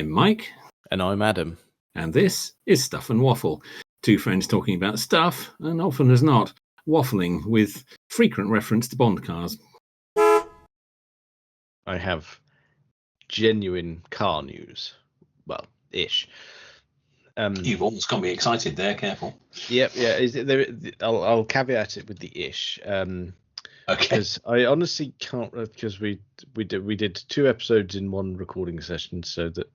I'm Mike. And I'm Adam. And this is Stuff and Waffle. Two friends talking about stuff, and often as not, waffling with frequent reference to Bond cars. I have genuine car news. Well, ish. You've almost got me excited there. Careful. Yep, yeah. Is it there? I'll caveat it with the ish. Okay. Because I honestly can't, because we did 2 episodes in one recording session, so that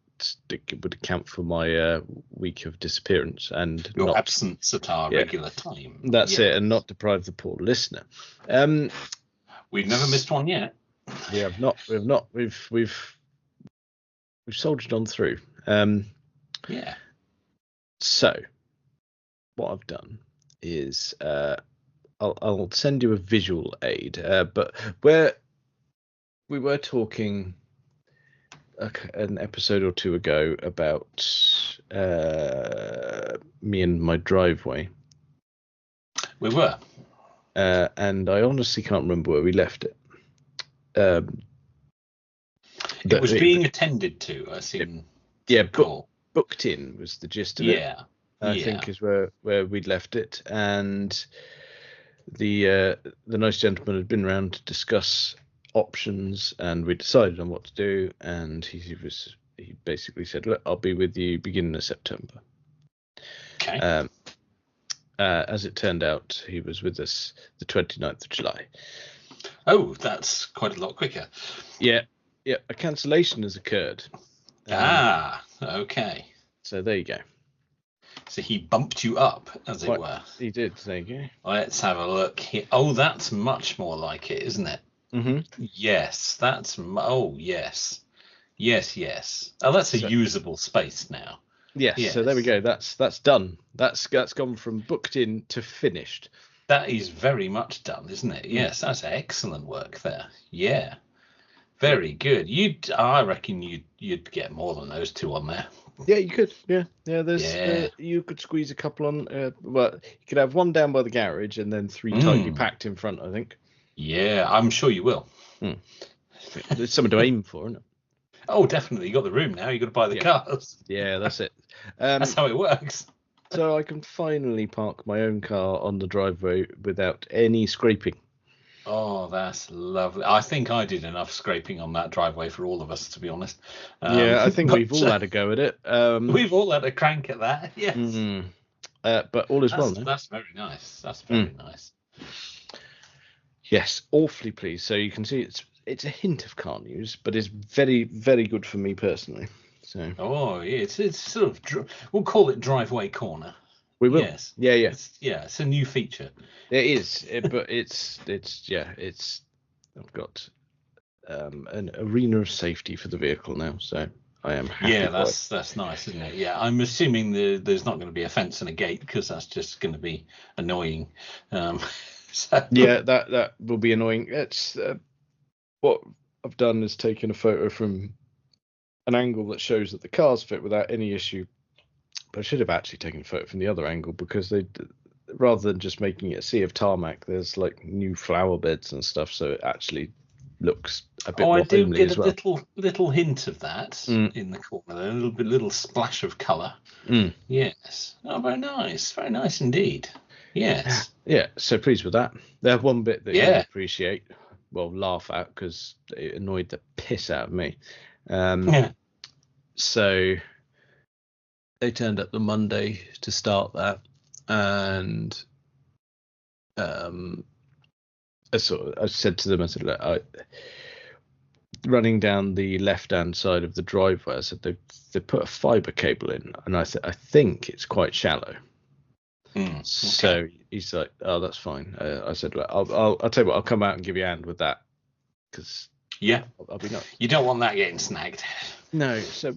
it would account for my week of disappearance and your absence at our regular time. That's it, and not deprive the poor listener. We've never missed one yet. We have not. We've soldiered on through. Yeah. So, what I've done is I'll send you a visual aid, but where we were talking an episode or 2 ago about me and my driveway. We were. And I honestly can't remember where we left it. It was being attended to, I seem. Yeah, booked in was the gist of it. Yeah. I think is where we'd left it, and the nice gentleman had been around to discuss options, and we decided on what to do. And he basically said, "Look, I'll be with you beginning of September." Okay. As it turned out, he was with us the 29th of July. Oh, that's quite a lot quicker. Yeah. A cancellation has occurred. Okay. So there you go. So he bumped you up, as it were. He did. There you go. Let's have a look here. Oh, that's much more like it, isn't it? Mm-hmm. Yes, that's. Oh, yes. Yes. Oh, that's a usable space now. Yes. So there we go. That's done. That's gone from booked in to finished. That is very much done, isn't it? Yes, that's excellent work there. Yeah. Very good. I reckon you'd get more than those 2 on there. Yeah, you could. Yeah. There's you could squeeze a couple on. Well, you could have 1 down by the garage and then 3 tightly packed in front, I think. Yeah, I'm sure you will. There's something to aim for, isn't it? Oh, definitely. You got the room now. You got to buy the cars. Yeah, that's it. That's how it works. So I can finally park my own car on the driveway without any scraping. Oh, that's lovely. I think I did enough scraping on that driveway for all of us, to be honest. I think we've all had a go at it. We've all had a crank at that, yes. Mm-hmm. But all is well now. That's very nice. That's very nice. Yes, awfully pleased. So you can see it's a hint of car news, but it's very, very good for me personally. So. Oh, yeah, it's sort of, we'll call it driveway corner. We will. Yes. Yeah. It's a new feature. It is, but it's I've got an arena of safety for the vehicle now, so I am happy. Yeah, that's nice, isn't it? Yeah, I'm assuming there's not going to be a fence and a gate because that's just going to be annoying. So. Yeah, that will be annoying. It's what I've done is taken a photo from an angle that shows that the cars fit without any issue. But I should have actually taken a photo from the other angle because rather than just making it a sea of tarmac, there's like new flower beds and stuff, so it actually looks a bit more homely as well. I do get a little hint of that in the corner there, a little splash of colour. Yes. Oh, very nice indeed. Yes. Yeah. So pleased with that. There's one bit that you appreciate, well, laugh at because it annoyed the piss out of me. So they turned up the Monday to start that, and I said to them, I said, look, running down the left-hand side of the driveway, I said they put a fibre cable in, and I said I think it's quite shallow. Okay. So he's like, oh, that's fine. I said, look, I'll tell you what, I'll come out and give you a hand with that because I'll be nuts. You don't want that getting snagged. No, so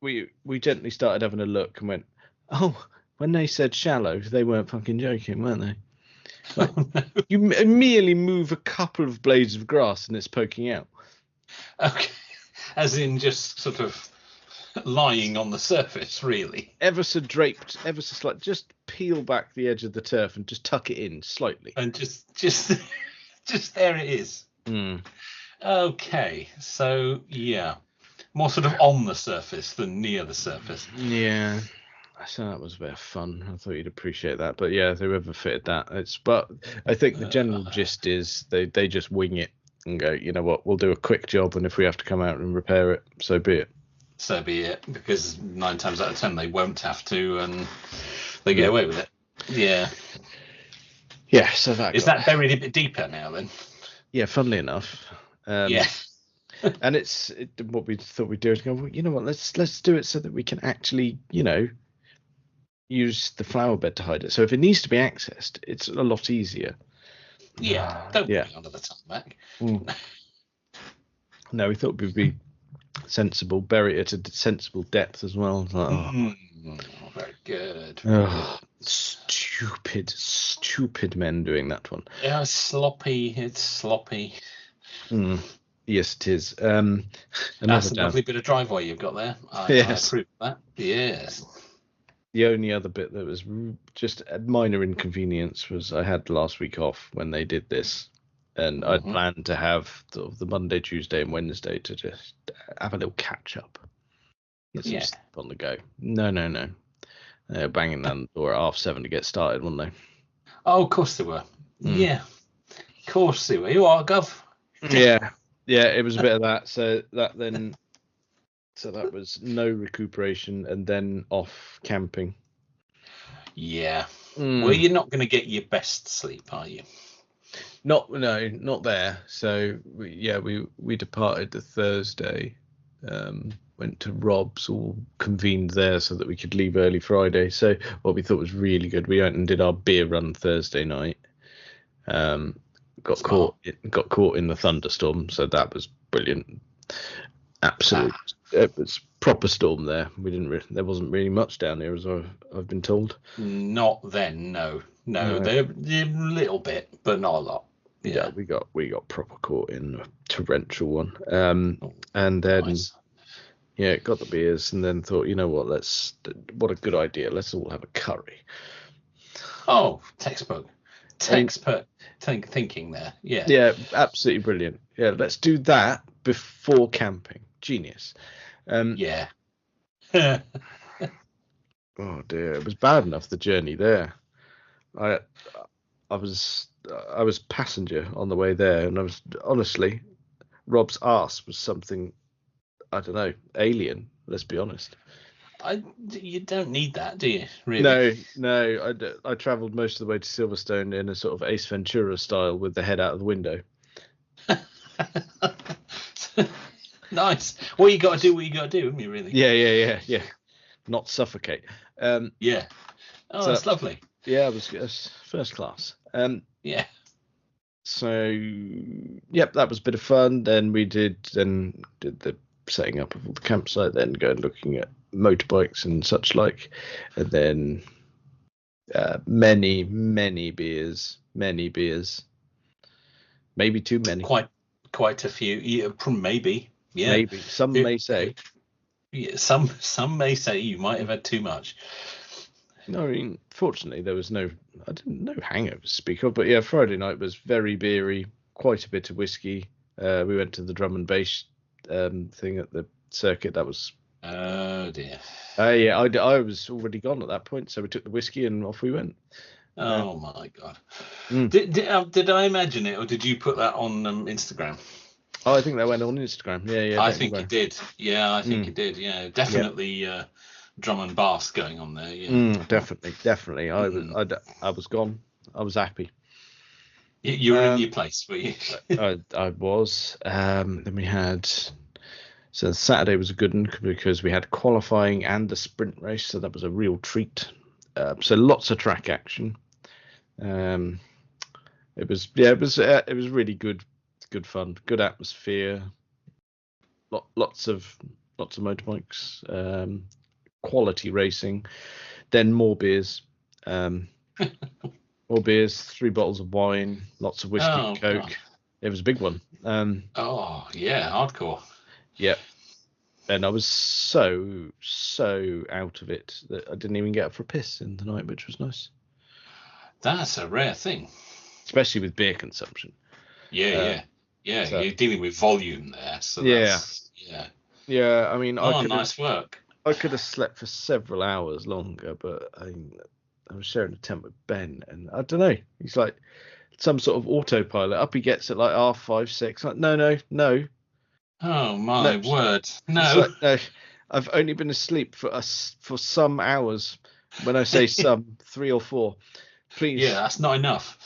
we gently started having a look and went, oh, when they said shallow, they weren't fucking joking, weren't they? Like, you merely move a couple of blades of grass and it's poking out. Okay, as in just sort of lying on the surface, really. Ever so draped, ever so slight. Just peel back the edge of the turf and just tuck it in slightly. And just there it is. Mm. Okay, so yeah. more sort of on the surface than near the surface. Yeah. So that was a bit of fun. I thought you'd appreciate that. But yeah, whoever fitted that, but I think the general gist is they just wing it and go, you know what, we'll do a quick job, and if we have to come out and repair it, so be it. So be it, because 9 times out of 10 they won't have to, and they get away with it. Yeah. Yeah, so that is that buried a bit deeper now then? Yeah, funnily enough. Yeah. And what we thought we'd do is go, well, you know what, let's do it so that we can actually, use the flower bed to hide it. So if it needs to be accessed, it's a lot easier. Yeah, don't be under the tarmac. No, we thought we'd be sensible, bury it at a sensible depth as well. Like, very good. Stupid men doing that one. Yeah, it's sloppy. Yes, it is. That's a lovely bit of driveway you've got there. I approve of that. Yes. The only other bit that was just a minor inconvenience was I had last week off when they did this, and I'd planned to have the Monday, Tuesday, and Wednesday to just have a little catch up. Get some stuff on the go. No. They were banging down the door at 7:30 to get started, weren't they? Oh, of course they were. Yeah, of course they were. You are, Gov. Yeah, it was a bit of that. So that was no recuperation, and then off camping. Yeah. Well, you're not going to get your best sleep, are you? Not there. So we departed the Thursday, went to Rob's, all convened there so that we could leave early Friday. So what we thought was really good, we went and did our beer run Thursday night. Got caught in the thunderstorm, so that was brilliant. Absolutely, it was proper storm there. There wasn't really much down here, as I've been told. Not then, no. They're a little bit, but not a lot. Yeah, we got proper caught in a torrential one. And then nice. Got the beers, and then thought, you know what, what a good idea. Let's all have a curry. Oh, textbook thinking there. Yeah. Yeah, absolutely brilliant. Yeah, let's do that before camping. Genius. Yeah. Oh dear, it was bad enough the journey there. I was passenger on the way there, and I was honestly, Rob's arse was something, I don't know, alien. Let's be honest. You don't need that, do you? Really? No. I travelled most of the way to Silverstone in a sort of Ace Ventura style with the head out of the window. Nice. Well, you got to do what you got to do, haven't you? Really? Yeah. Not suffocate. Yeah. Oh, that's lovely. Yeah, it was first class. Yeah. So, that was a bit of fun. Then we did the setting up of all the campsite, then go looking at motorbikes and such like, and then many beers, maybe too many. Quite a few. Yeah, maybe. Yeah. Maybe some may say. Yeah, some may say you might have had too much. No, I mean, fortunately there was no hangover to speak of, but Friday night was very beery, quite a bit of whiskey. We went to the drum and bass thing at the circuit. That was. Oh dear. I was already gone at that point, so we took the whiskey and off we went. Oh my god. Did I imagine it, or did you put that on Instagram? Oh, I think that went on Instagram. Yeah. I think it did. Yeah, I think it did. Yeah, definitely. Drum and bass going on there. Yeah. Definitely. I was gone. I was happy. You were in your place, were you? I was. Then we had. So Saturday was a good one because we had qualifying and the sprint race, so that was a real treat. So lots of track action. It was really good fun, good atmosphere. Lots of motorbikes, quality racing. Then more beers, 3 bottles of wine, lots of whiskey and Coke. God. It was a big one. Hardcore. Yeah. And I was so out of it that I didn't even get up for a piss in the night, which was nice. That's a rare thing. Especially with beer consumption. Yeah. So, you're dealing with volume there. So Yeah, I mean, Oh, nice work. I could have slept for several hours longer, but I was sharing a tent with Ben, and I don't know. He's like some sort of autopilot. Up he gets at like 5:30, 6. Like, no. Oh my word! It's No. like, no. I've only been asleep for some hours. When I say some, 3 or 4. Please. Yeah, that's not enough.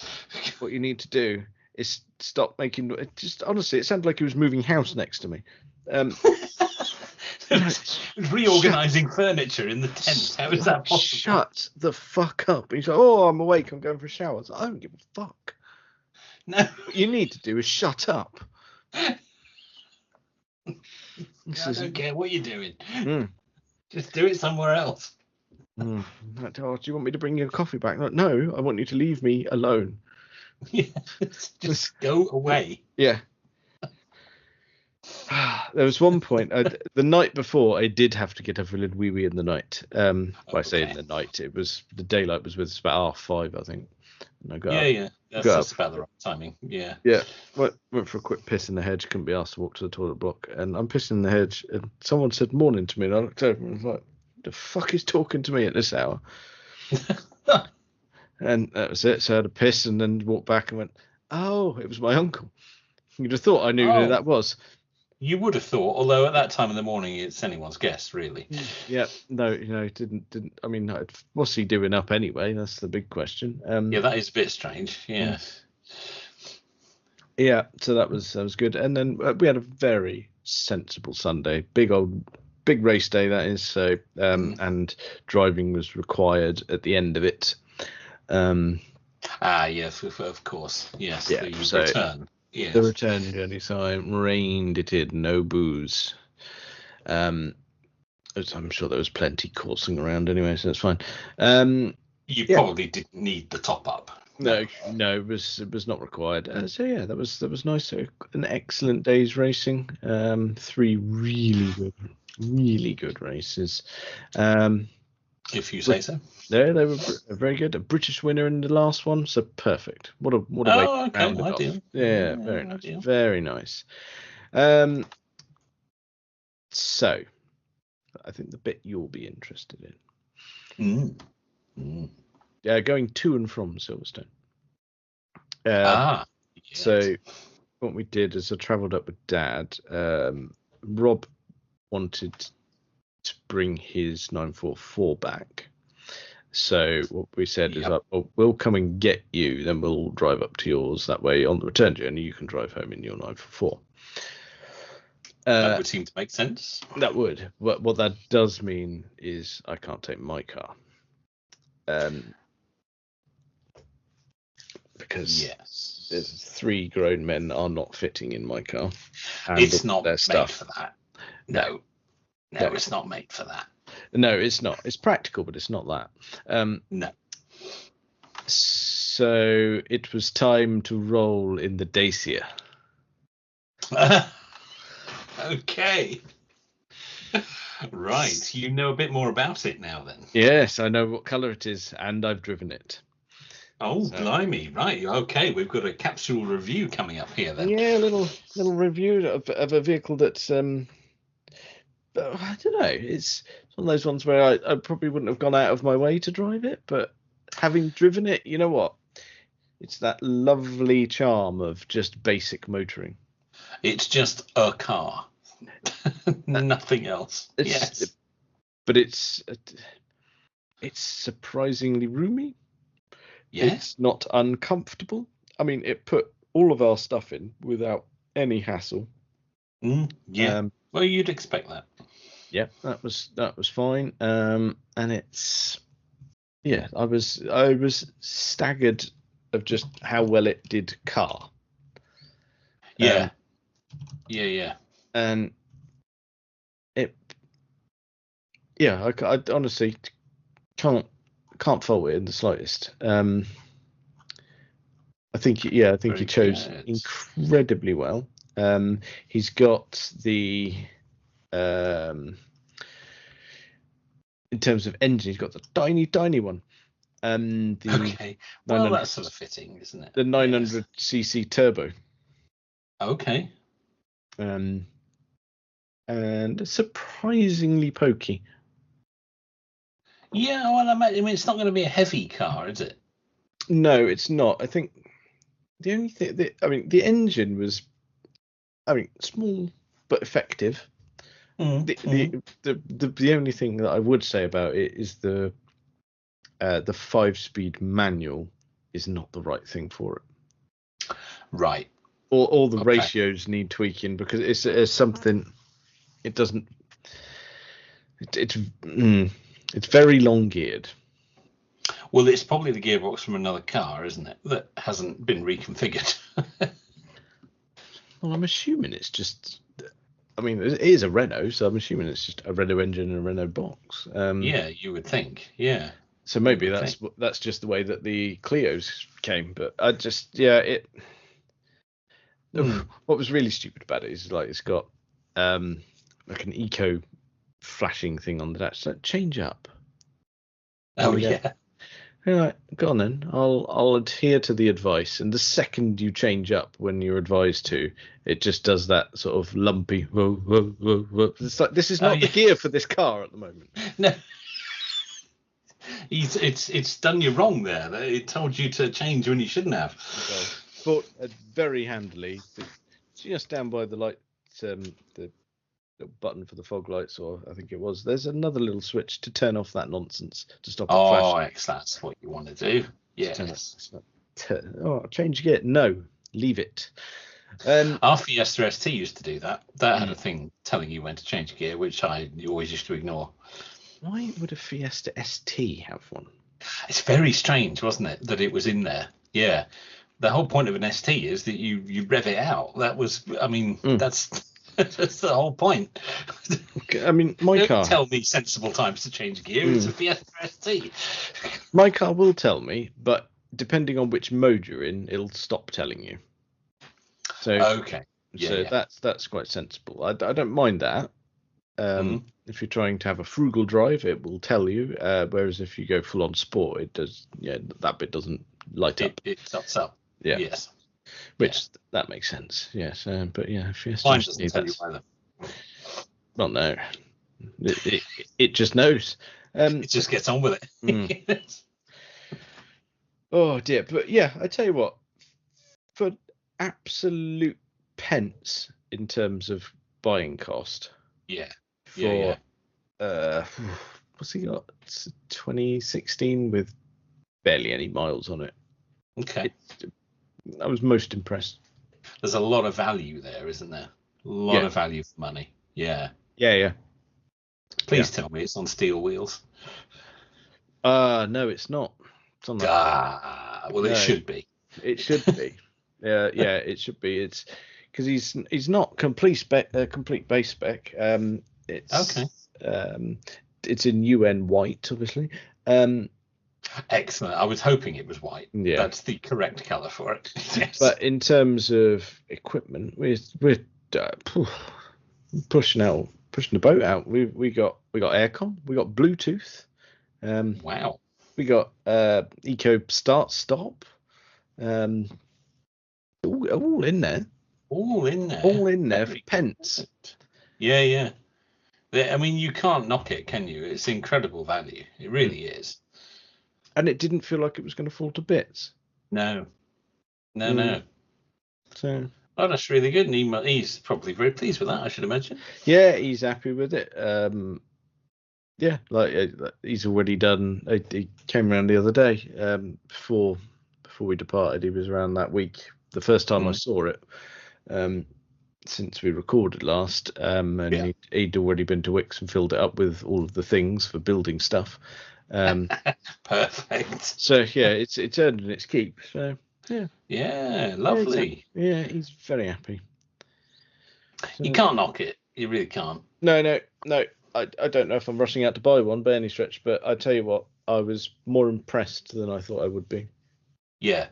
What you need to do is stop making. Just honestly, it sounded like he was moving house next to me. Reorganizing furniture in the tent. How is that possible? Shut the fuck up. He's like, oh, I'm awake. I'm going for a shower. I don't give a fuck. No. What you need to do is shut up. I don't care what you're doing. Mm. Just do it somewhere else. Oh, do you want me to bring you a coffee back? Like, no, I want you to leave me alone. Yeah, just go away. Yeah. There was one point the night before I did have to get up for a little wee in the night. I say in the night, it was the daylight was with us about 5:30, I think. And I got up. Yeah, that's about the right timing. Yeah. Went for a quick piss in the hedge. Couldn't be asked to walk to the toilet block, and I'm pissing in the hedge, and someone said morning to me, and I looked over and was like, the fuck is talking to me at this hour? And that was it. So I had a piss and then walked back and went, oh, it was my uncle. You'd have thought I knew who that was. You would have thought, although at that time of the morning it's anyone's guess, really. Yeah, no, didn't. I mean, what's he doing up anyway? That's the big question. Yeah, that is a bit strange. Yeah. Yeah, so that was good. And then we had a very sensible Sunday. Big race day, that is. So and driving was required at the end of it. Yes, of course. Yes, yeah, the return. Yes. The return journey. So I rained it in, no booze. I'm sure there was plenty coursing around anyway, so that's fine. You probably didn't need the top up. No, it was not required. So yeah, that was nice. So an excellent day's racing. 3 really good races. If you say so. They were very good. A British winner in the last one, so perfect. What a way to round it off. Yeah, very nice. Ideal. Very nice. So I think the bit you'll be interested in. Yeah, going to and from Silverstone. Yes. So what we did is I travelled up with Dad. Rob wanted to bring his 944 back. So what we said is, we'll come and get you, then we'll drive up to yours. That way, on the return journey, you can drive home in your 944. That would seem to make sense. That would. What that does mean is I can't take my car. Because 3 grown men are not fitting in my car. It's not made for that. No, it's not made for that. No, it's not. It's practical, but it's not that. No. So it was time to roll in the Dacia. Okay. Right. You know a bit more about it now, then. Yes, I know what colour it is, and I've driven it. Oh, blimey! Right. Okay, we've got a capsule review coming up here, then. Yeah, a little review of a vehicle that's I don't know. It's one of those ones where I probably wouldn't have gone out of my way to drive it, but having driven it, you know what? It's that lovely charm of just basic motoring. It's just a car, nothing else. But it's surprisingly roomy. Yeah. It's not uncomfortable. I mean, it put all of our stuff in without any hassle. Yeah. Well, you'd expect that. Yeah, that was fine. And it's I was staggered of just how well it did car. Yeah. And it I honestly can't fault it in the slightest. I think he chose incredibly well. He's got the in terms of engine, he's got the tiny one. Okay. Well, that's sort of fitting, isn't it? The 900cc turbo. Okay. and surprisingly pokey. Yeah, well, I mean, it's not going to be a heavy car, is it? No, it's not. I think the only thing, the engine was, small but effective. The only thing that I would say about it is the 5-speed manual is not the right thing for it. Right. All the ratios need tweaking because it's something. It doesn't. It's very long geared. Well, it's probably the gearbox from another car, isn't it, that hasn't been reconfigured. Well, I'm assuming it's just. I mean, it is a Renault, so I'm assuming it's just a Renault engine and a Renault box. Yeah, you would think. Yeah. So maybe that's just the way that the Clios came. But I just it. What was really stupid about it is like it's got like an eco flashing thing on the dash. So change up. Oh yeah. You're like, go on then. I'll adhere to the advice. And the second you change up when you're advised to, it just does that sort of lumpy. Whoa, whoa, whoa, whoa. It's like this is not the gear for this car at the moment. No. It's done you wrong there. It told you to change when you shouldn't have. Well, but very handily, just down by the light, the little button for the fog lights, or I think it was. There's another little switch to turn off that nonsense to stop it flashing. Oh, that's what you want to do. Yes. Change gear? No, leave it. Our Fiesta ST used to do that. That had a thing telling you when to change gear, which I always used to ignore. Why would a Fiesta ST have one? It's very strange, wasn't it, that it was in there? Yeah. The whole point of an ST is that you rev it out. That was, that's the whole point. I mean, my car. Don't tell me sensible times to change gear. It's a Fiesta ST. My car will tell me, but depending on which mode you're in, it'll stop telling you. So okay. That's quite sensible. I don't mind that. If you're trying to have a frugal drive, it will tell you. Whereas if you go full on sport, it does. Yeah, that bit doesn't light up. It stops up. Yeah. Yes. Which that makes sense. Yes. But yeah, mine doesn't tell you either. Well, no. It just knows. It just gets on with it. Oh dear. But yeah, I tell you what. For absolute pence in terms of buying cost. Yeah. What's he got? It's 2016 with barely any miles on it. Okay. I was most impressed. There's a lot of value there, isn't there? A lot of value for money. Yeah. Yeah. Please tell me it's on steel wheels. No, it's not. It's on it should be. It should be. Yeah, it should be. It's because he's not complete base spec. It's okay. It's in UN white, obviously. Excellent. I was hoping it was white. Yeah, that's the correct color for it. Yes. But in terms of equipment, we're pushing the boat out. We got aircon. We got Bluetooth. Wow. We got eco start stop. All in there. All in there for pence. Yeah. I mean, you can't knock it, can you? It's incredible value. It really is. And it didn't feel like it was going to fall to bits. No. So. Oh, that's really good. And he's probably very pleased with that, I should imagine. Yeah, he's happy with it. Yeah, like he's already done. He came around the other day before we departed. He was around that week. The first time I saw it since we recorded last, and he'd already been to Wix and filled it up with all of the things for building stuff. Perfect. So yeah, it's earned its keep. So yeah, lovely. Yeah, he's very happy. So, you can't knock it. You really can't. No. I don't know if I'm rushing out to buy one by any stretch, but I tell you what, I was more impressed than I thought I would be. Yeah.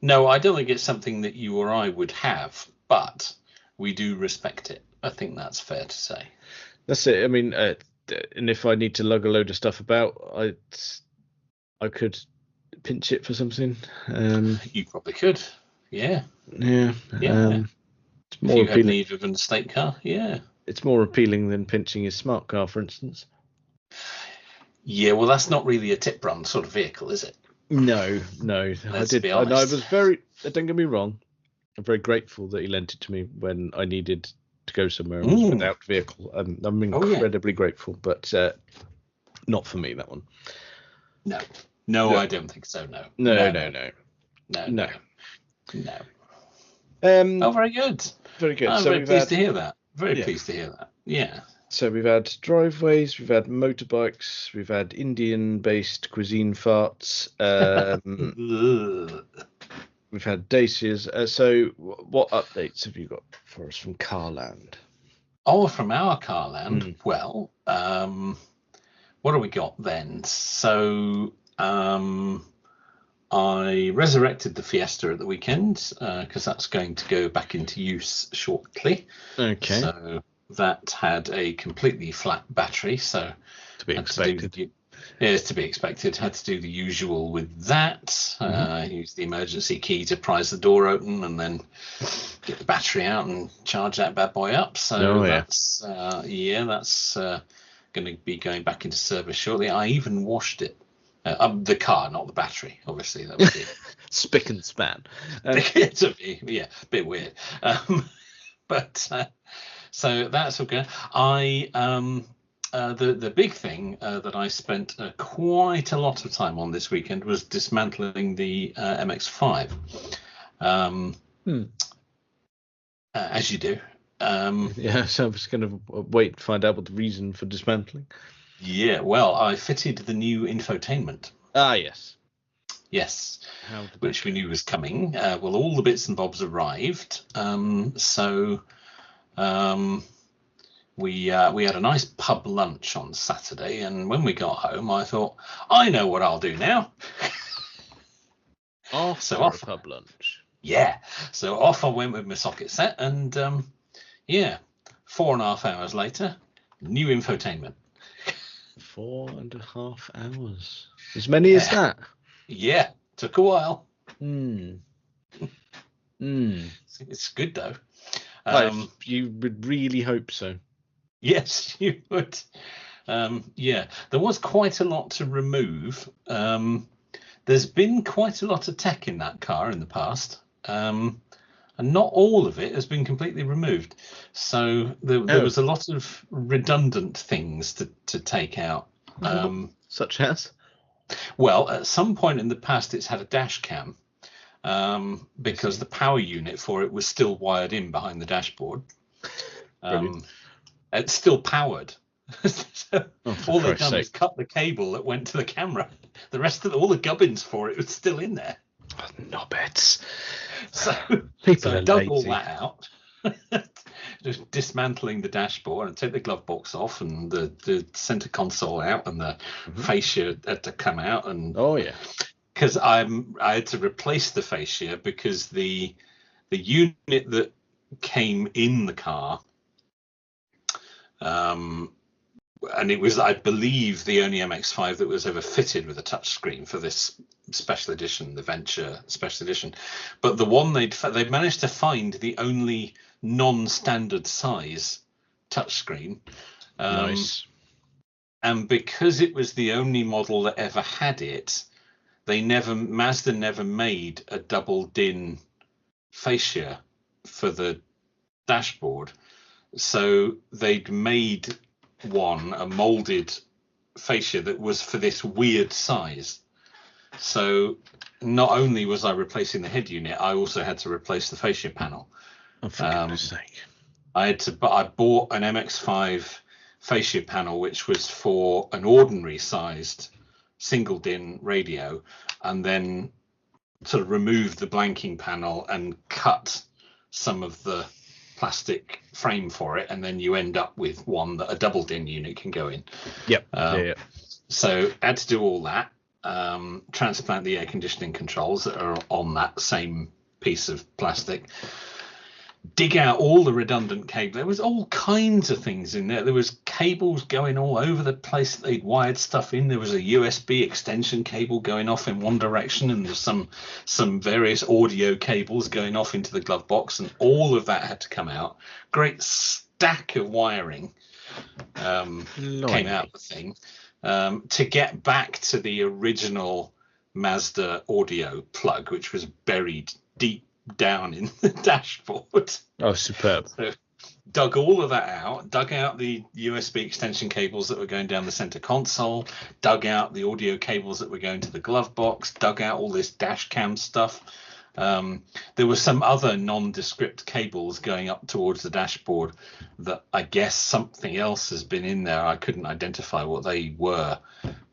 No, I don't think it's something that you or I would have, but we do respect it. I think that's fair to say. That's it. I mean, and if I need to lug a load of stuff about, I could pinch it for something. You probably could. Yeah. It's If more you had appealing. need of an estate car, yeah. It's more appealing than pinching his smart car, for instance. Yeah, well, that's not really a tip run sort of vehicle, is it? No. Let's I did. be And I honest. was very. Don't get me wrong. I'm very grateful that he lent it to me when I needed to go somewhere and was without vehicle. I'm incredibly grateful, but not for me, that one. No, I don't think so. No. No. Oh, very good. Very good. I'm So very pleased to hear that. Very pleased to hear that. Yeah. So we've had driveways, we've had motorbikes, we've had Indian-based cuisine farts. We've had Dacias. So what updates have you got for us from Carland? Oh, from our Carland. Well, what do we got then? So I resurrected the Fiesta at the weekend because that's going to go back into use shortly. Okay. So that had a completely flat battery, so to be expected. It's to be expected. Had to do the usual with that. Use the emergency key to prise the door open, and then get the battery out and charge that bad boy up. So that's going to be going back into service shortly. I even washed it. The car, not the battery, obviously. That would be spick and span. To be, a bit weird. But so that's all good. The big thing that I spent quite a lot of time on this weekend was dismantling the MX-5. As you do. So I was going to wait to find out what the reason for dismantling. Yeah, well, I fitted the new infotainment. Yes. Yes, which we knew was coming. Well, all the bits and bobs arrived. We had a nice pub lunch on Saturday, and when we got home, I thought, I know what I'll do now. After a pub lunch. Yeah. So off I went with my socket set, and 4.5 hours later, new infotainment. 4.5 hours. As many as that? Yeah. Took a while. It's good though. You would really hope so. Yes, you would. There was quite a lot to remove. There's been quite a lot of tech in that car in the past, and not all of it has been completely removed. So there was a lot of redundant things to take out. Such as? Well, at some point in the past, it's had a dash cam because the power unit for it was still wired in behind the dashboard. It's still powered. So all they've done is cut the cable that went to the camera. The rest of all the gubbins for it was still in there. Knobbits. So I dug all that out. Just dismantling the dashboard and take the glove box off and the center console out and the fascia had to come out and because I had to replace the fascia because the unit that came in the car and it was, I believe, the only MX-5 that was ever fitted with a touchscreen for this special edition, the Venture Special Edition. But the one they'd managed to find the only non-standard size touchscreen. Nice. And because it was the only model that ever had it, Mazda never made a double DIN fascia for the dashboard. So they'd made a molded fascia that was for this weird size. So not only was I replacing the head unit, I also had to replace the fascia panel. Oh, for goodness sake. I bought an MX-5 fascia panel, which was for an ordinary sized single DIN radio, and then sort of removed the blanking panel and cut some of the plastic frame for it, and then you end up with one that a double DIN unit can go in. So I had to do all that, transplant the air conditioning controls that are on that same piece of plastic, dig out all the redundant cable. There was all kinds of things in there. There was cables going all over the place. They'd wired stuff in. There was a USB extension cable going off in one direction, and there's some various audio cables going off into the glove box, and all of that had to come out. Great stack of wiring came out of the thing to get back to the original Mazda audio plug, which was buried deep down in the dashboard. Oh, superb. So dug all of that out, dug out the USB extension cables that were going down the center console, dug out the audio cables that were going to the glove box, dug out all this dash cam stuff. There were some other nondescript cables going up towards the dashboard that I guess something else has been in there. I couldn't identify what they were,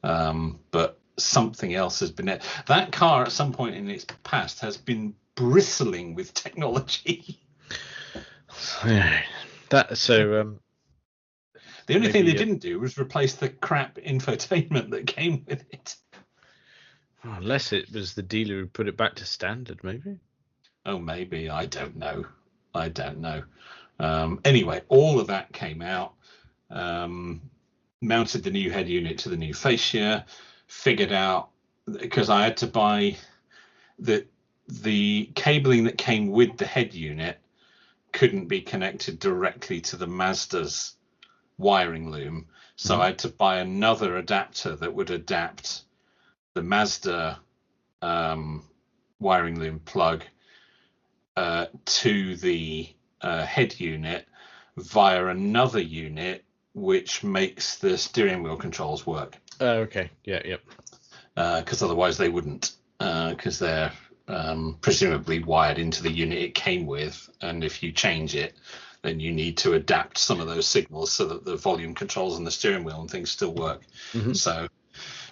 but something else has been there. That car at some point in its past has been bristling with technology. The only thing they didn't do was replace the crap infotainment that came with it. Unless it was the dealer who put it back to standard, maybe. Oh, maybe. I don't know. Anyway, all of that came out. Mounted the new head unit to the new fascia. Figured out, because I had to buy the cabling that came with the head unit couldn't be connected directly to the Mazda's wiring loom. So I had to buy another adapter that would adapt the Mazda wiring loom plug to the head unit via another unit, which makes the steering wheel controls work. Okay. Yep. Because otherwise they wouldn't, because they're presumably wired into the unit it came with, and if you change it, then you need to adapt some of those signals so that the volume controls on the steering wheel and things still work. So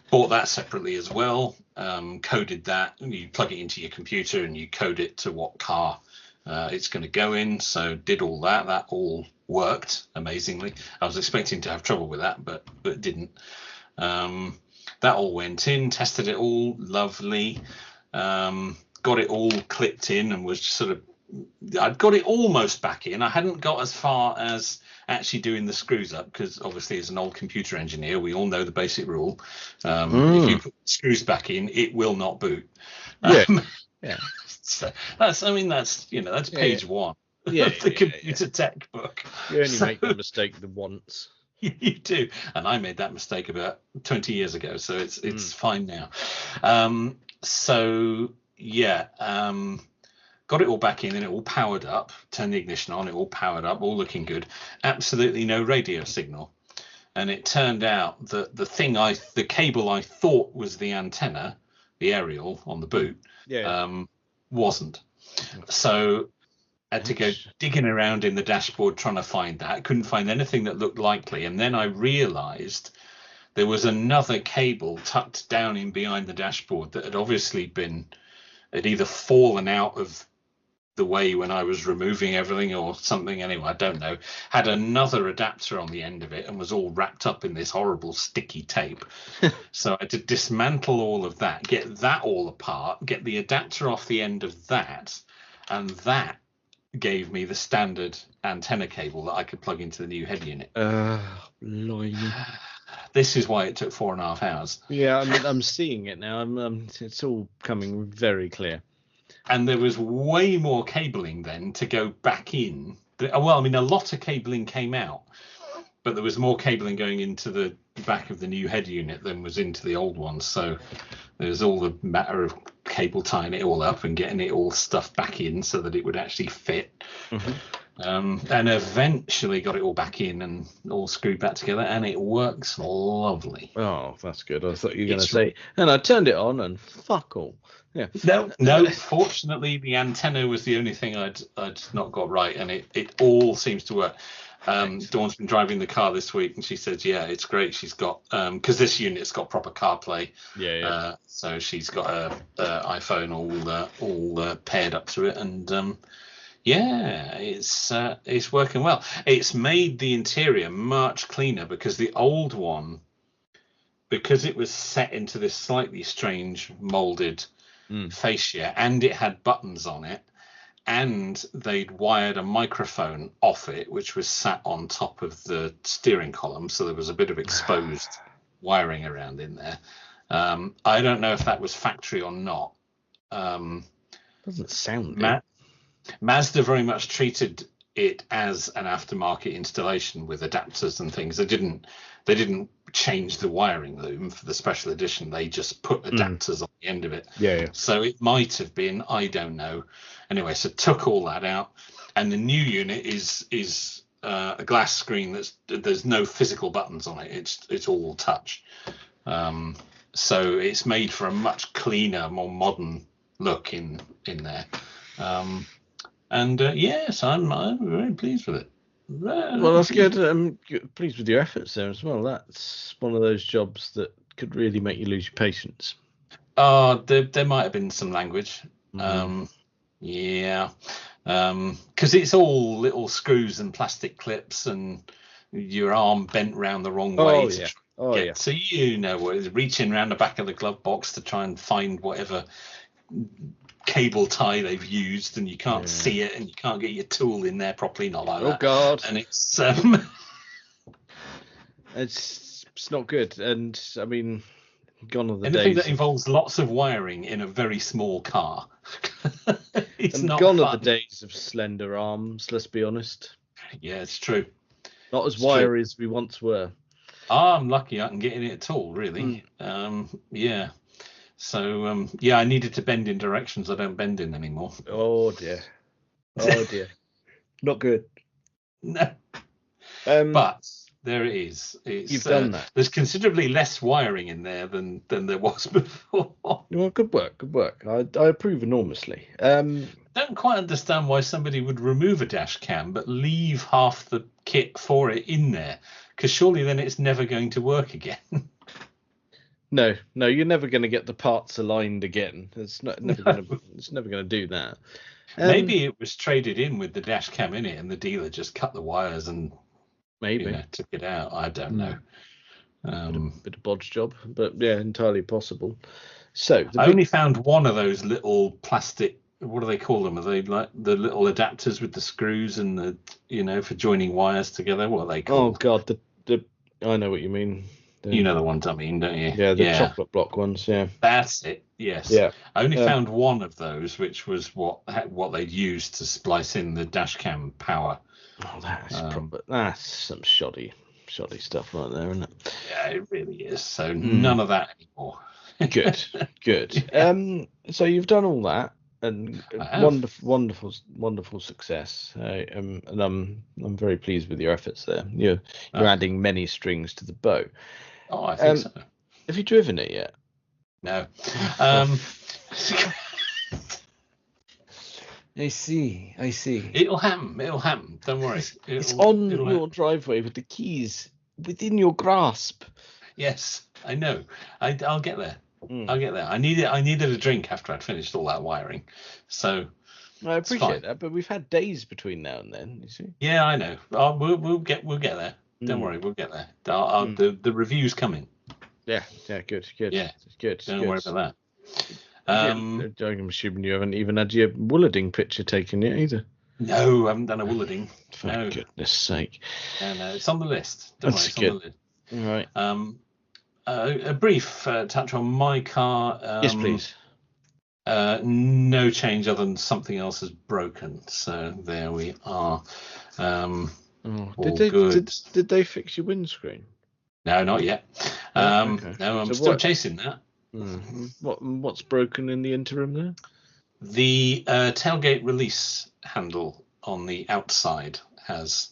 bought that separately as well, coded that. You plug it into your computer and you code it to what car it's going to go in. So did all that. That all worked amazingly. I was expecting to have trouble with that, but it didn't. That all went in, tested it all, lovely. Got it all clipped in and was sort of, I'd got it almost back in. I hadn't got as far as actually doing the screws up, because obviously as an old computer engineer, we all know the basic rule. If you put the screws back in, it will not boot. Yeah. So that's page one of the computer tech book. You only make the mistake the once. You do, and I made that mistake about 20 years ago, so it's fine now. Got it all back in and it all powered up, turned the ignition on, it all powered up, all looking good. Absolutely no radio signal. And it turned out that the cable I thought was the antenna, the aerial on the boot, wasn't. So I had to go digging around in the dashboard trying to find that. Couldn't find anything that looked likely. And then I realized there was another cable tucked down in behind the dashboard that had obviously had either fallen out of the way when I was removing everything or something. Anyway, I don't know. Had another adapter on the end of it and was all wrapped up in this horrible sticky tape. So I had to dismantle all of that, get that all apart, get the adapter off the end of that, and that gave me the standard antenna cable that I could plug into the new head unit. This is why it took 4.5 hours. Yeah, I'm seeing it now. It's all coming very clear. And there was way more cabling then to go back in. Well, I mean, a lot of cabling came out, but there was more cabling going into the back of the new head unit than was into the old one. So there's all the matter of cable tying it all up and getting it all stuffed back in so that it would actually fit. And eventually got it all back in and all screwed back together, and it works lovely. Oh, that's good. I thought you were going to say, and I turned it on and fuck all. Yeah. No. Fortunately, the antenna was the only thing I'd not got right, and it all seems to work. Dawn's been driving the car this week, and she says, "Yeah, it's great." She's got because this unit's got proper CarPlay. So she's got her iPhone all paired up to it, and it's working well. It's made the interior much cleaner, because the old one, because it was set into this slightly strange molded fascia, and it had buttons on it, and they'd wired a microphone off it, which was sat on top of the steering column, so there was a bit of exposed wiring around in there. I don't know if that was factory or not. Doesn't sound it. Mazda very much treated it as an aftermarket installation with adapters and things. They didn't change the wiring loom for the special edition. They just put adapters on the end of it. Yeah. So it might have been, I don't know. Anyway, so took all that out, and the new unit is a glass screen there's no physical buttons on it. It's all touch. So it's made for a much cleaner, more modern look in there. Yes, I'm very pleased with it. Well, that's good. I'm pleased with your efforts there as well. That's one of those jobs that could really make you lose your patience. There might have been some language. Yeah, because it's all little screws and plastic clips, and your arm bent round the wrong way. So you know what, reaching around the back of the glove box to try and find whatever cable tie they've used, and you can't see it, and you can't get your tool in there properly, not like that. Oh God! And it's it's not good. And I mean, gone are the anything days that involves lots of wiring in a very small car. It's and not gone fun. are the days of slender arms. Let's be honest. Yeah, it's true. Not as wiry as we once were. I'm lucky I can get in it at all, really. Yeah. So, I needed to bend in directions I don't bend in anymore. Oh, dear. Not good. No. But there it is. You've done that. There's considerably less wiring in there than there was before. Well, good work. I approve enormously. Don't quite understand why somebody would remove a dash cam but leave half the kit for it in there, because surely then it's never going to work again. No, you're never going to get the parts aligned again. It's never going to do that. Maybe it was traded in with the dash cam in it, and the dealer just cut the wires and took it out. I don't know. Bit of bodge job, but yeah, entirely possible. So I only found one of those little plastic. What do they call them? Are they like the little adapters with the screws and the for joining wires together? What are they called? Oh God, I know what you mean. You know the ones I mean, don't you? Yeah, the chocolate block ones. Yeah, that's it. Yes. Yeah. I only found one of those, which was what they'd used to splice in the dash cam power. Oh, that's some shoddy stuff right there, isn't it? Yeah, it really is. So none of that anymore. Good. So you've done all that, and wonderful success. And I'm very pleased with your efforts there. You're adding many strings to the bow. Oh, I think so. Have you driven it yet? No. I see. It'll happen. Don't worry. It's on your driveway with the keys within your grasp. Yes, I know. I'll get there. I'll get there. I needed a drink after I'd finished all that wiring. So I appreciate that, but we've had days between now and then. You see? Yeah, I know. We'll get there. Don't worry, we'll get there. The review's coming. Yeah. Good. Yeah, good. Don't worry about that. I'm assuming you haven't even had your Woolading picture taken yet either. No, I haven't done a Woolading. For goodness sake. No, it's on the list. Don't worry, it's on the list. All right. A brief touch on my car. Yes, please. No change other than something else is broken. So there we are. Did they fix your windscreen? No, not yet. Okay. No, I'm still chasing that. What's broken in the interim there? The tailgate release handle on the outside has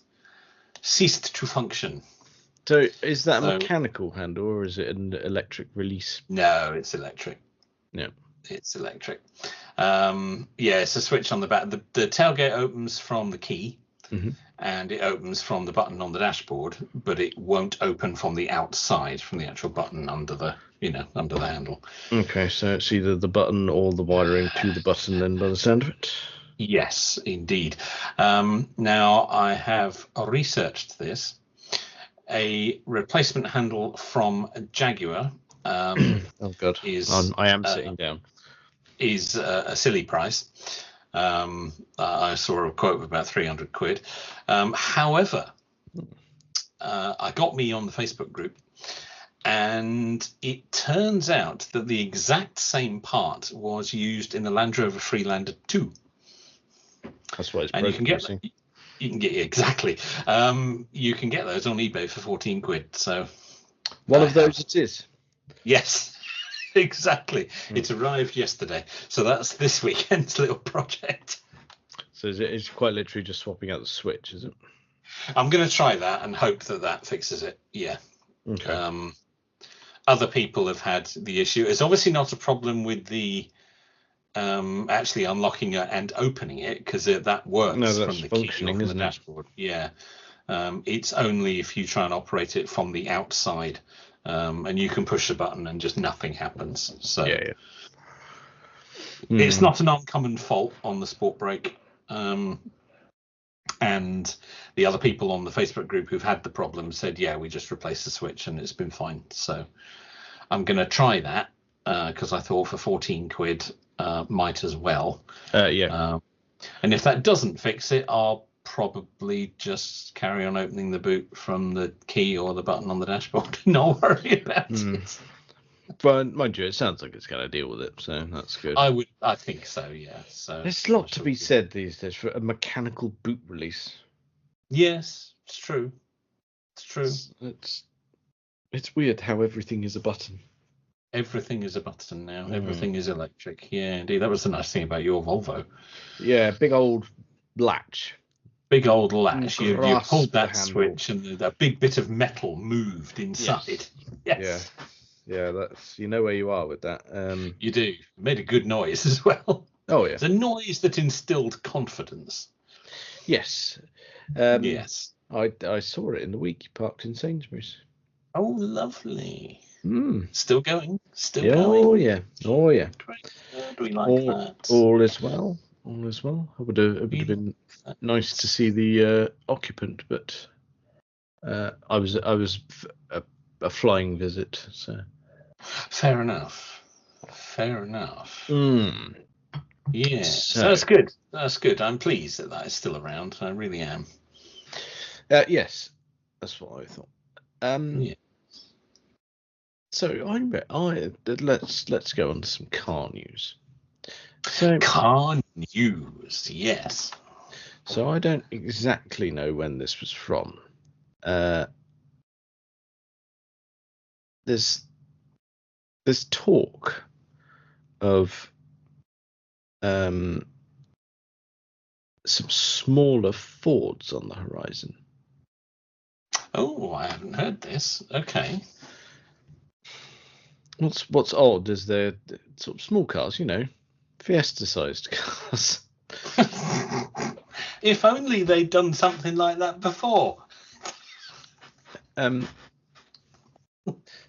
ceased to function. So is that a mechanical handle or is it an electric release? No, it's electric. Yeah. It's electric. It's a switch on the back. The tailgate opens from the key. Mm-hmm. And it opens from the button on the dashboard, but it won't open from the outside, from the actual button under the handle. Okay, so it's either the button or the wiring to the button then by the sound of it? Yes, indeed. Now, I have researched this. A replacement handle from Jaguar oh, God. is... I am sitting down. Is a silly price. I saw a quote of about 300 quid. However, I got me on the Facebook group, and it turns out that the exact same part was used in the Land Rover Freelander 2. That's why it's and broken. You can get exactly. You can get those on eBay for 14 quid. So one of those it is. Yes, exactly. It arrived yesterday, so that's this weekend's little project. So it's quite literally just swapping out the switch, is it? I'm going to try that and hope that fixes it. Yeah. Okay. Other people have had the issue. It's obviously not a problem with the actually unlocking it and opening it, because that works from the key or from the dashboard. Yeah. It's only if you try and operate it from the outside, and you can push a button and just nothing happens. So yeah. It's not an uncommon fault on the Sport Brake. And the other people on the Facebook group who've had the problem said, yeah, we just replaced the switch and it's been fine. So I'm going to try that, because I thought for 14 quid, might as well. Yeah. And if that doesn't fix it, I'll probably just carry on opening the boot from the key or the button on the dashboard. Not worry about it. But mind you, it sounds like it's going to deal with it, so that's good. I think so, yeah. So there's a lot to be said these days for a mechanical boot release. Yes, it's true. It's true. It's weird how everything is a button. Everything is a button now. Everything is electric. Yeah, indeed. That was the nice thing about your Volvo. Yeah, big old latch. Big old latch. You pulled that switch and a big bit of metal moved inside. Yes. Yeah, that's, you know where you are with that. You do. It made a good noise as well. Oh, yeah. It's a noise that instilled confidence. Yes. Yes. I saw it in the week. You parked in Sainsbury's. Oh, lovely. Still going. Still going. Oh, yeah. Great. Do we like that? All is well. All is well. It would have been nice to see the occupant, but I was a flying visit. So fair enough. Yeah. So that's good. That's good. I'm pleased that is still around. I really am. Yes, that's what I thought. Yeah. So let's go on to some car news. So car news, yes. So I don't exactly know when this was from. There's talk of some smaller Fords on the horizon. Oh, I haven't heard this. Okay. What's odd is they're sort of small cars, Fiesta-sized cars. If only they'd done something like that before.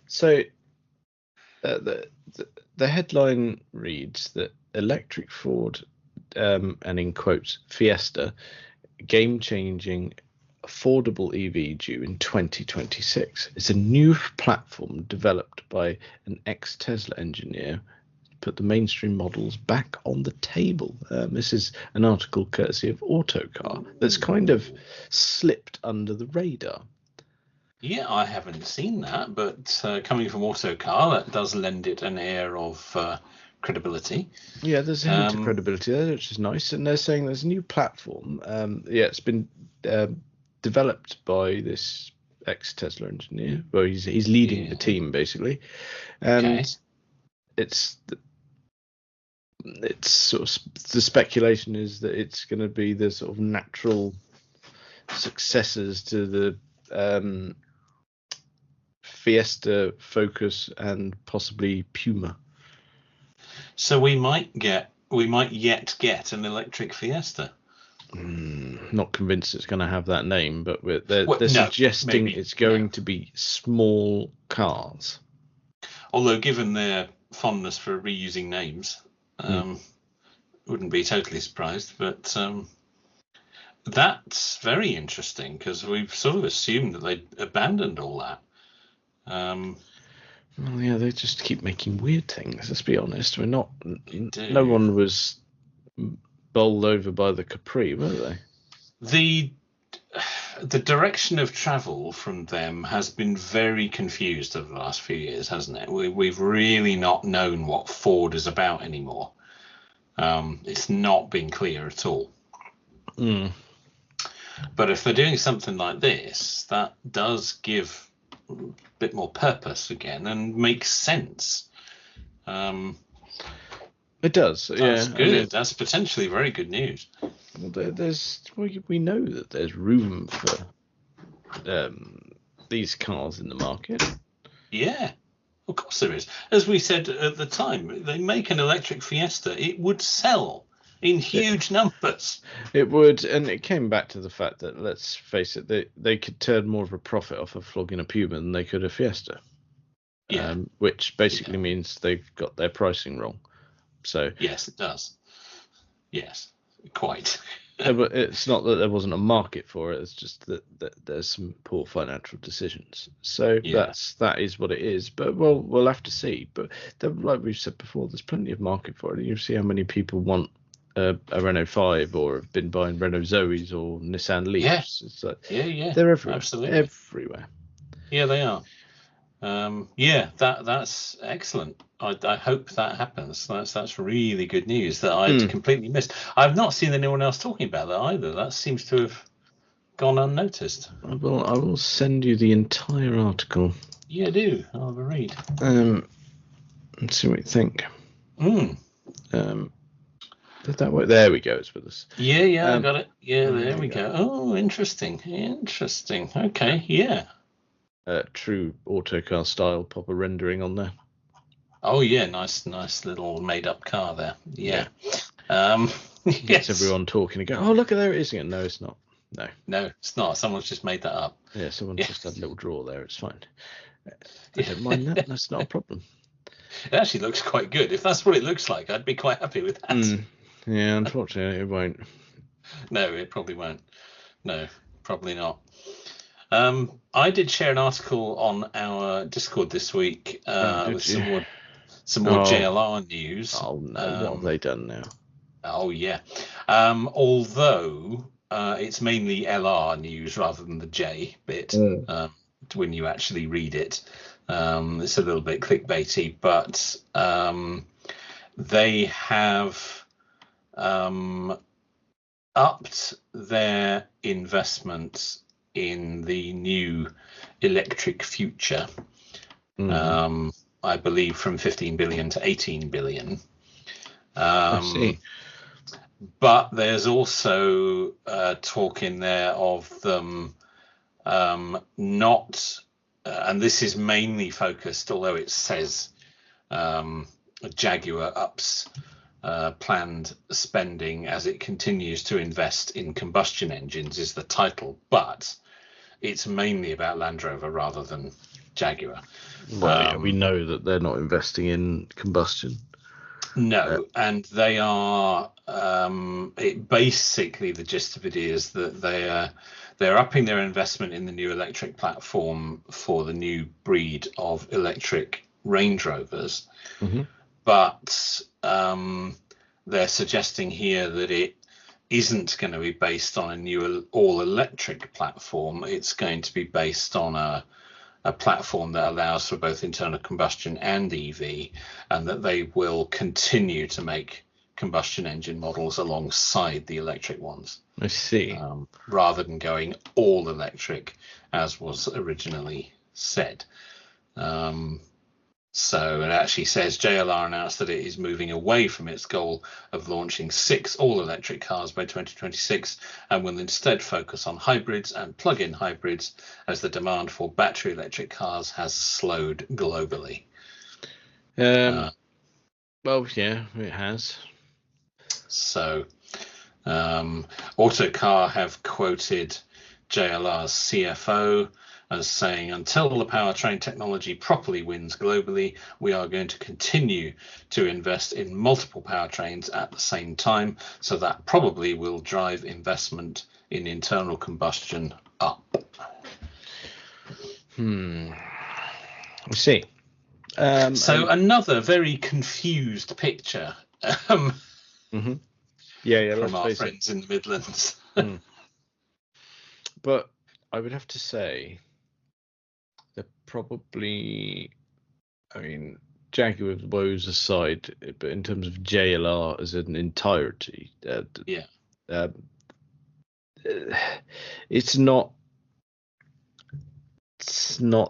So the headline reads that electric Ford, and in quotes, Fiesta, game-changing affordable EV due in 2026. It's a new platform developed by an ex-Tesla engineer to put the mainstream models back on the table. This is an article courtesy of Autocar that's kind of slipped under the radar. Yeah, I haven't seen that, but coming from Autocar, that does lend it an air of credibility. Yeah, there's a hint of credibility there, which is nice. And they're saying there's a new platform. It's been developed by this ex-Tesla engineer. Well, he's leading the team basically, and it's sort of the speculation is that it's going to be the sort of natural successors to the Fiesta, Focus, and possibly Puma. So we might yet get an electric Fiesta. Not convinced it's going to have that name, but they're suggesting it's going to be small cars. Although, given their fondness for reusing names, wouldn't be totally surprised. But that's very interesting, because we've sort of assumed that they'd abandoned all that. Well, yeah, they just keep making weird things. Let's be honest. We're not. No one was bowled over by the Capri, weren't they? The direction of travel from them has been very confused over the last few years, hasn't it? We've really not known what Ford is about anymore. It's not been clear at all. Mm. But if they're doing something like this, that does give a bit more purpose again and makes sense. It does. That's good. I mean, That's potentially very good news. Well, we know that there's room for these cars in the market. Yeah, of course there is. As we said at the time, they make an electric Fiesta. It would sell in huge numbers. It would, and it came back to the fact that, let's face it, they could turn more of a profit off of flogging a Puma than they could a Fiesta. Yeah. Which basically means they've got their pricing wrong. So yes, it does. Yes, quite. But it's not that there wasn't a market for it. It's just that there's some poor financial decisions. So that is what it is. But we'll have to see. But like we've said before, there's plenty of market for it. You see how many people want a Renault 5 or have been buying Renault Zoes or Nissan Leafs. Yeah. It's like, yeah, they're everywhere. Absolutely. Everywhere. Yeah, they are. That's excellent. I hope that happens. That's really good news that I'd completely missed. I've not seen anyone else talking about that either. That seems to have gone unnoticed. I will send you the entire article. Yeah, do. I'll have a read. Let's see what you think. Did that work? There we go. It's with us. Yeah, I got it. Yeah, there we go. Oh, interesting. Okay, yeah. True autocar style, pop a rendering on there. Oh yeah, nice little made up car there. Yeah. Gets everyone talking and go, oh look, there it is again. No, it's not. No, it's not. Someone's just made that up. Yeah, someone just had a little drawer there. It's fine. I don't mind that. That's not a problem. It actually looks quite good. If that's what it looks like, I'd be quite happy with that. Yeah, unfortunately, it won't. No, it probably won't. No, probably not. I did share an article on our Discord this week with some more JLR news. Oh no, what have they done now? Oh yeah. Although it's mainly LR news rather than the J bit. When you actually read it, it's a little bit clickbaity, but they have upped their investment in the new electric future, I believe from 15 billion to 18 billion. I see. But there's also talk in there of them not, and this is mainly focused, although it says Jaguar ups planned spending as it continues to invest in combustion engines is the title, but it's mainly about Land Rover rather than Jaguar. Well, we know that they're not investing in combustion. No, and they are. Basically, the gist of it is that they're upping their investment in the new electric platform for the new breed of electric Range Rovers, but they're suggesting here that it isn't going to be based on a new all-electric platform. It's going to be based on a platform that allows for both internal combustion and EV, and that they will continue to make combustion engine models alongside the electric ones. I see. Rather than going all electric as was originally said. So it actually says JLR announced that it is moving away from its goal of launching 6 all-electric cars by 2026 and will instead focus on hybrids and plug-in hybrids as the demand for battery electric cars has slowed globally. Well, yeah, it has. So Autocar have quoted JLR's CFO as saying, until the powertrain technology properly wins globally, we are going to continue to invest in multiple powertrains at the same time. So that probably will drive investment in internal combustion up. I see. So another very confused picture. from our friends in the Midlands. But I would have to say they're probably, I mean, Jaguar woes aside, but in terms of JLR as an entirety, it's not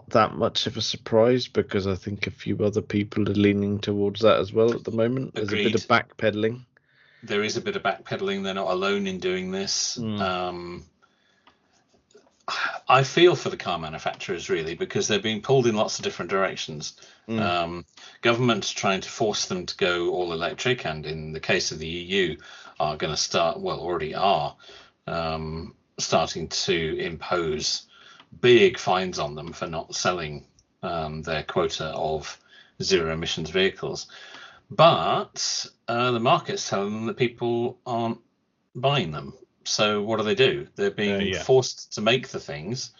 that much of a surprise, because I think a few other people are leaning towards that as well at the moment. There's a bit of backpedaling. There is a bit of backpedaling. They're not alone in doing this. I feel for the car manufacturers, really, because they're being pulled in lots of different directions. Government's trying to force them to go all electric, and in the case of the EU, are going to start, well, already are, starting to impose big fines on them for not selling their quota of zero emissions vehicles. But the market's telling them that people aren't buying them. So what do? They're being forced to make the things.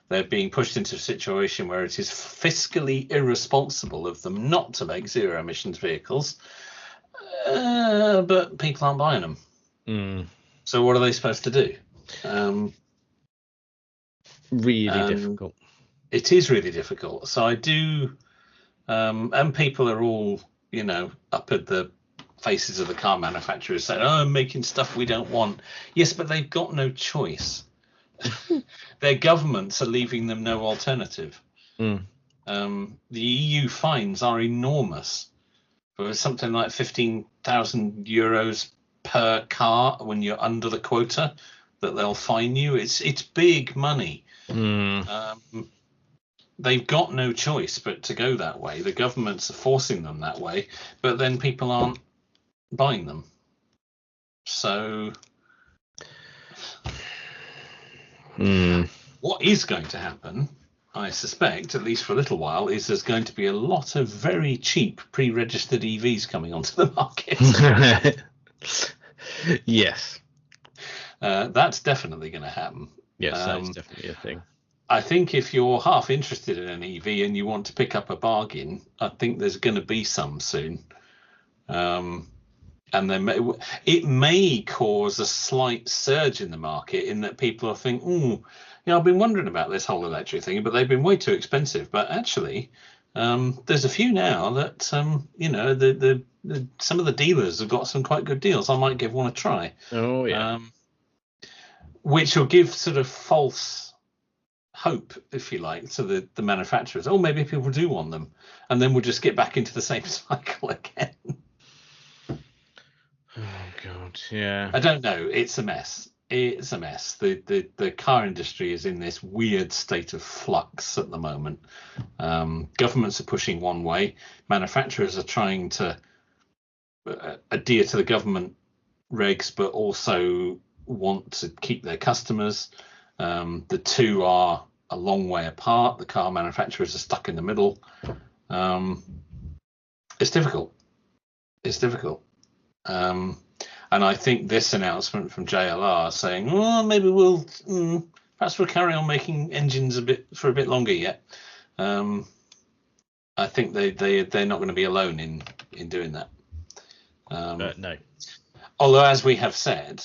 They're being pushed into a situation where it is fiscally irresponsible of them not to make zero emissions vehicles, but people aren't buying them. So what are they supposed to do? Really difficult. It is really difficult. So I do, and people are all, up at the faces of the car manufacturers saying, "Oh, I'm making stuff we don't want." Yes, but they've got no choice. Their governments are leaving them no alternative. The EU fines are enormous, for something like 15,000 euros per car when you're under the quota that they'll fine you. It's big money. They've got no choice but to go that way. The governments are forcing them that way, but then people aren't buying them. So what is going to happen, I suspect, at least for a little while, is there's going to be a lot of very cheap pre-registered EVs coming onto the market. Yes. That's definitely going to happen. Yes, that's definitely a thing. I think if you're half interested in an EV and you want to pick up a bargain, I think there's going to be some soon. And then it may cause a slight surge in the market, in that people are thinking, I've been wondering about this whole electric thing, but they've been way too expensive. But actually, there's a few now that, some of the dealers have got some quite good deals. I might give one a try. Oh, yeah. Which will give sort of false hope, if you like, to the manufacturers. Oh, maybe people do want them. And then we'll just get back into the same cycle again. Oh God, yeah. I don't know. It's a mess. It's a mess. The car industry is in this weird state of flux at the moment. Governments are pushing one way. Manufacturers are trying to adhere to the government regs, but also want to keep their customers. The two are a long way apart. The car manufacturers are stuck in the middle. It's difficult. And I think this announcement from JLR saying, maybe perhaps we'll carry on making engines for a bit longer yet. I think they're not going to be alone in doing that. No. Although, as we have said,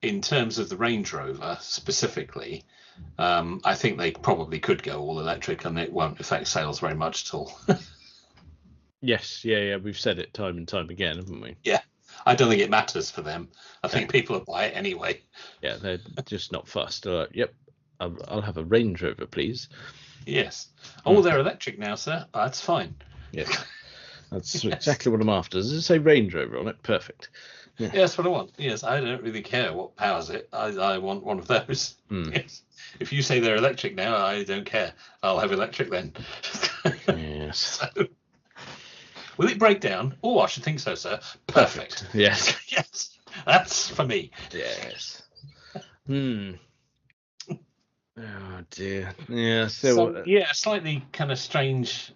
in terms of the Range Rover specifically, I think they probably could go all electric and it won't affect sales very much at all. Yes, yeah, we've said it time and time again, haven't we? Yeah, I don't think it matters for them. I think people will buy it anyway. Yeah, they're just not fussed. They're like, yep, I'll have a Range Rover, please. Yes. Oh, they're electric now, sir. That's fine. Yeah, that's exactly what I'm after. Does it say Range Rover on it? Perfect. Yeah, that's what I want. Yes, I don't really care what powers it. I want one of those. Yes. If you say they're electric now, I don't care. I'll have electric then. Yes. So, will it break down? Oh, I should think so, sir. Perfect. Yes. Yes. That's for me. Yes. Oh dear. Yeah. So yeah, slightly kind of strange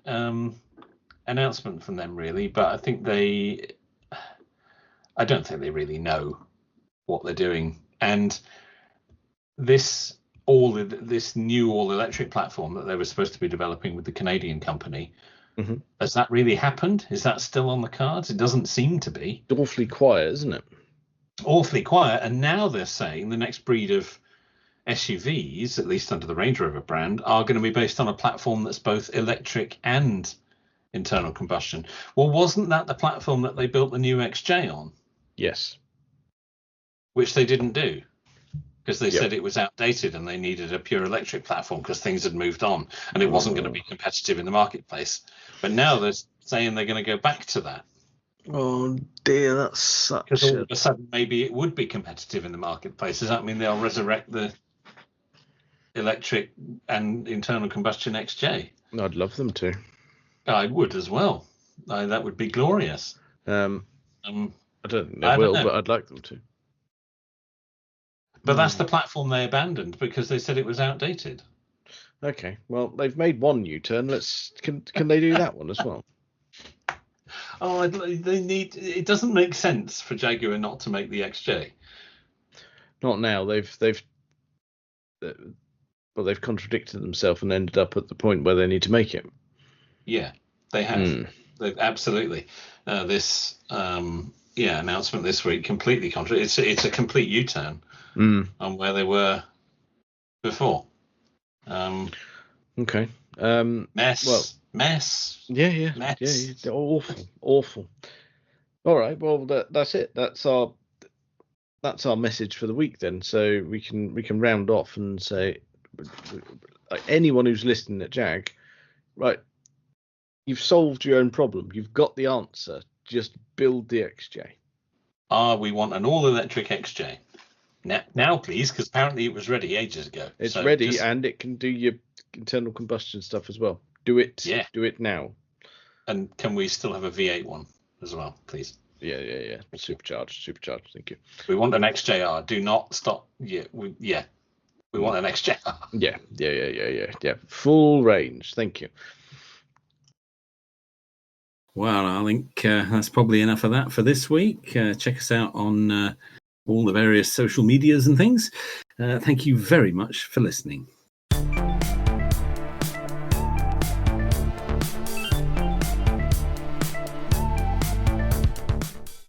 announcement from them, really. But I think I don't think they really know what they're doing. And this new all electric platform that they were supposed to be developing with the Canadian company. Has that really happened? Is that still on the cards? It doesn't seem to be. Awfully quiet, isn't it? awfully quiet. And now they're saying the next breed of SUVs, at least under the Range Rover brand, are going to be based on a platform that's both electric and internal combustion. Well, wasn't that the platform that they built the new XJ on? Yes. Which they didn't do, because they Yep. said it was outdated and they needed a pure electric platform because things had moved on and it wasn't going to be competitive in the marketplace. But now they're saying they're going to go back to that. Oh dear, that's such. Because all of a sudden maybe it would be competitive in the marketplace. Does that mean they'll resurrect the electric and internal combustion XJ? I'd love them to. I would as well. That would be glorious. I don't think they I will, don't know. but I'd like them to. But that's the platform they abandoned because they said it was outdated. Okay, well, they've made one U-turn. Can they do that one as well? Oh, they need. It doesn't make sense for Jaguar not to make the XJ. Not now. They've contradicted themselves and ended up at the point where they need to make it. Yeah, they have. They've absolutely. This announcement this week completely contrary. It's a complete U-turn on where they were before. Okay. Mess. Well, mess. Yeah. Mess. Yeah. Awful. All right. Well, that's it. That's our message for the week then. So we can round off and say, like, anyone who's listening at Jag, right? You've solved your own problem. You've got the answer. Just build the XJ. We want an all-electric XJ. Now, please, because apparently it was ready ages ago. It's ready, and it can do your internal combustion stuff as well. Do it. Yeah. Do it now. And can we still have a V8 one as well, please? Yeah. Supercharged. Thank you. We want an XJR. Do not stop. We want an XJR. Yeah. Full range. Thank you. Well, I think that's probably enough of that for this week. Check us out on all the various social medias and things. Thank you very much for listening.